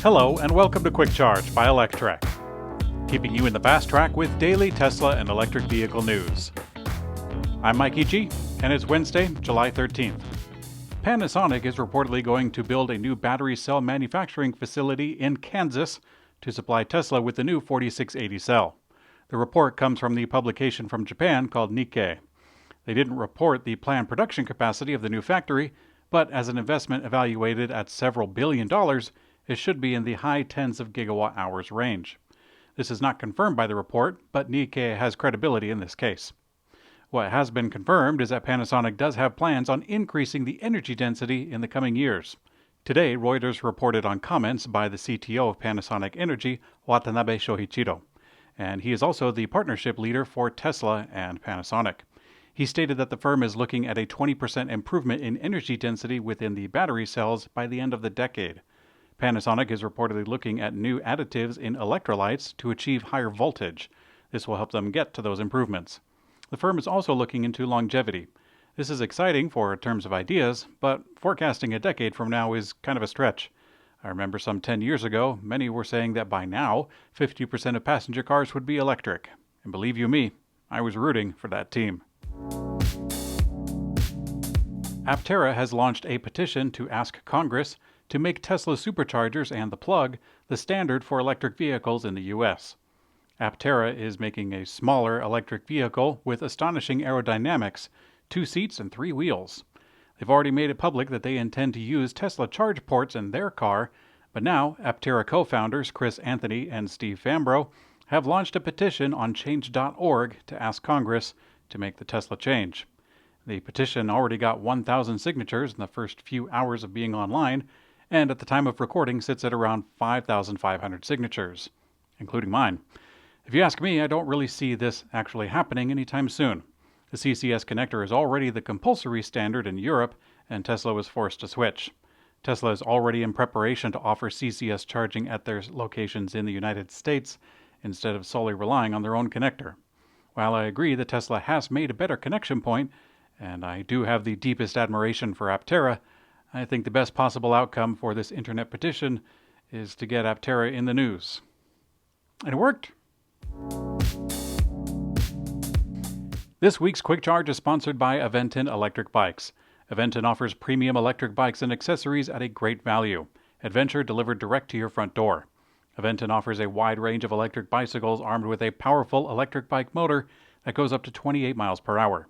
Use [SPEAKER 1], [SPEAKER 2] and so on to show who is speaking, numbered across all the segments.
[SPEAKER 1] Hello and welcome to Quick Charge by Electrek, keeping you in the fast track with daily Tesla and electric vehicle news. I'm Mike G, and it's Wednesday, July 13th. Panasonic is reportedly going to build a new battery cell manufacturing facility in Kansas to supply Tesla with the new 4680 cell. The report comes from the publication from Japan called Nikkei. They didn't report the planned production capacity of the new factory, but as an investment evaluated at several $billion, it should be in the high tens of gigawatt hours range. This is not confirmed by the report, but Nikkei has credibility in this case. What has been confirmed is that Panasonic does have plans on increasing the energy density in the coming years. Today, Reuters reported on comments by the CTO of Panasonic Energy, Watanabe Shoichiro, and he is also the partnership leader for Tesla and Panasonic. He stated that the firm is looking at a 20% improvement in energy density within the battery cells by the end of the decade. Panasonic is reportedly looking at new additives in electrolytes to achieve higher voltage. This will help them get to those improvements. The firm is also looking into longevity. This is exciting for terms of ideas, but forecasting a decade from now is kind of a stretch. I remember some 10 years ago, many were saying that by now, 50% of passenger cars would be electric. And believe you me, I was rooting for that team. Aptera has launched a petition to ask Congress to make Tesla Superchargers and the plug the standard for electric vehicles in the U.S. Aptera is making a smaller electric vehicle with astonishing aerodynamics, 2 seats and 3 wheels. They've already made it public that they intend to use Tesla charge ports in their car, but now Aptera co-founders Chris Anthony and Steve Fambro have launched a petition on change.org to ask Congress to make the Tesla change. The petition already got 1,000 signatures in the first few hours of being online, and at the time of recording sits at around 5,500 signatures, including mine. If you ask me, I don't really see this actually happening anytime soon. The CCS connector is already the compulsory standard in Europe, and Tesla was forced to switch. Tesla is already in preparation to offer CCS charging at their locations in the United States, instead of solely relying on their own connector. While I agree that Tesla has made a better connection point, and I do have the deepest admiration for Aptera, I think the best possible outcome for this internet petition is to get Aptera in the news. And it worked. This week's Quick Charge is sponsored by Aventon Electric Bikes. Aventon offers premium electric bikes and accessories at a great value. Adventure delivered direct to your front door. Aventon offers a wide range of electric bicycles armed with a powerful electric bike motor that goes up to 28 miles per hour.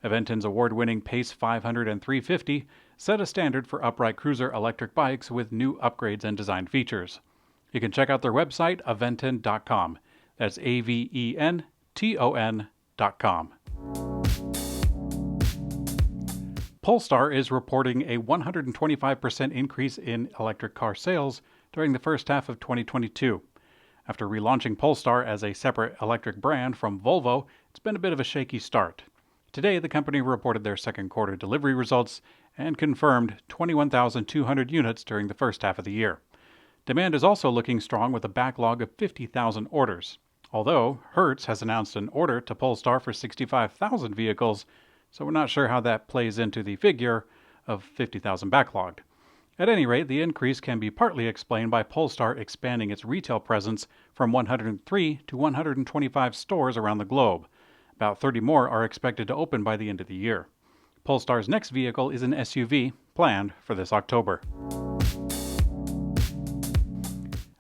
[SPEAKER 1] Aventon's award-winning Pace 500 and 350 set a standard for upright cruiser electric bikes with new upgrades and design features. You can check out their website, aventon.com. That's Aventon.com. Polestar is reporting a 125% increase in electric car sales during the first half of 2022. After relaunching Polestar as a separate electric brand from Volvo, it's been a bit of a shaky start. Today, the company reported their second quarter delivery results and confirmed 21,200 units during the first half of the year. Demand is also looking strong with a backlog of 50,000 orders. Although, Hertz has announced an order to Polestar for 65,000 vehicles, so we're not sure how that plays into the figure of 50,000 backlogged. At any rate, the increase can be partly explained by Polestar expanding its retail presence from 103 to 125 stores around the globe. About 30 more are expected to open by the end of the year. Polestar's next vehicle is an SUV, planned for this October.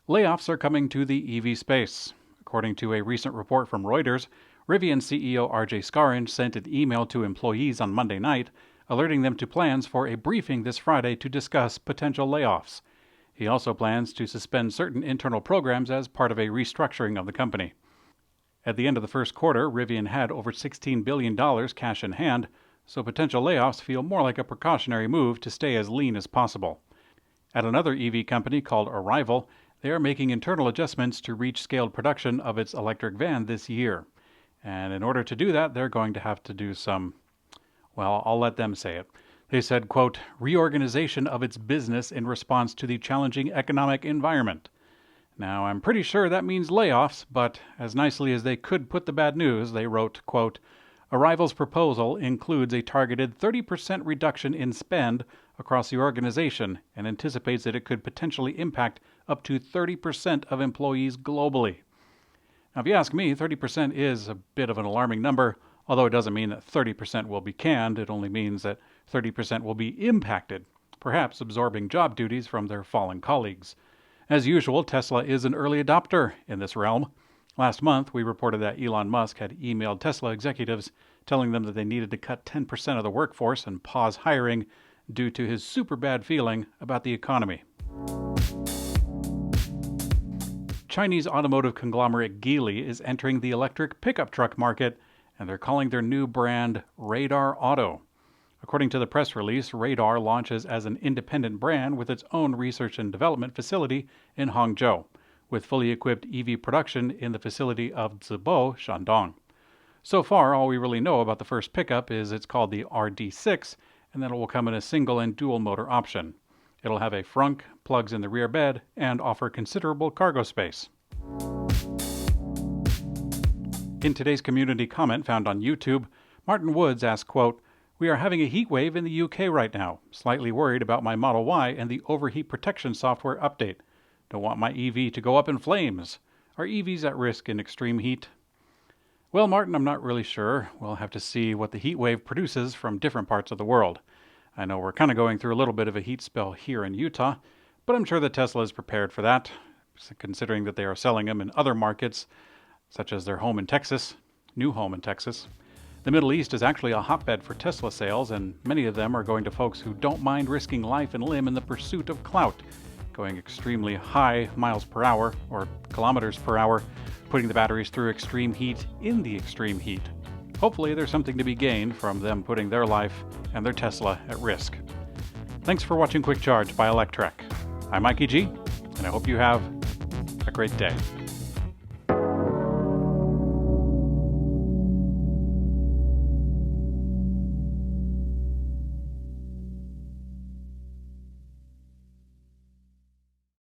[SPEAKER 1] Layoffs are coming to the EV space. According to a recent report from Reuters, Rivian CEO RJ Scaringe sent an email to employees on Monday night, alerting them to plans for a briefing this Friday to discuss potential layoffs. He also plans to suspend certain internal programs as part of a restructuring of the company. At the end of the first quarter, Rivian had over $16 billion cash in hand, so potential layoffs feel more like a precautionary move to stay as lean as possible. At another EV company called Arrival, they are making internal adjustments to reach scaled production of its electric van this year. And in order to do that, they're going to have to do some, well, I'll let them say it. They said, quote, reorganization of its business in response to the challenging economic environment. Now, I'm pretty sure that means layoffs, but as nicely as they could put the bad news, they wrote, quote, Arrival's proposal includes a targeted 30% reduction in spend across the organization and anticipates that it could potentially impact up to 30% of employees globally. Now, if you ask me, 30% is a bit of an alarming number, although it doesn't mean that 30% will be canned. It only means that 30% will be impacted, perhaps absorbing job duties from their fallen colleagues. As usual, Tesla is an early adopter in this realm. Last month, we reported that Elon Musk had emailed Tesla executives telling them that they needed to cut 10% of the workforce and pause hiring due to his super bad feeling about the economy. Chinese automotive conglomerate Geely is entering the electric pickup truck market, and they're calling their new brand Radar Auto. According to the press release, Radar launches as an independent brand with its own research and development facility in Hangzhou, with fully equipped EV production in the facility of Zibo, Shandong. So far, all we really know about the first pickup is it's called the RD6, and that it will come in a single and dual motor option. It'll have a frunk, plugs in the rear bed, and offer considerable cargo space. In today's community comment found on YouTube, Martin Woods asked, quote, "We are having a heat wave in the UK right now. Slightly worried about my Model Y and the overheat protection software update. Don't want my EV to go up in flames. Are EVs at risk in extreme heat?" Well, Martin, I'm not really sure. We'll have to see what the heat wave produces from different parts of the world. I know we're kind of going through a little bit of a heat spell here in Utah, but I'm sure that Tesla is prepared for that, considering that they are selling them in other markets, such as their home in Texas, new home in Texas. The Middle East is actually a hotbed for Tesla sales, and many of them are going to folks who don't mind risking life and limb in the pursuit of clout, going extremely high miles per hour or kilometers per hour, putting the batteries through extreme heat in the extreme heat. Hopefully there's something to be gained from them putting their life and their Tesla at risk. Thanks for watching Quick Charge by Electrek. I'm Mikey G, and I hope you have a great day.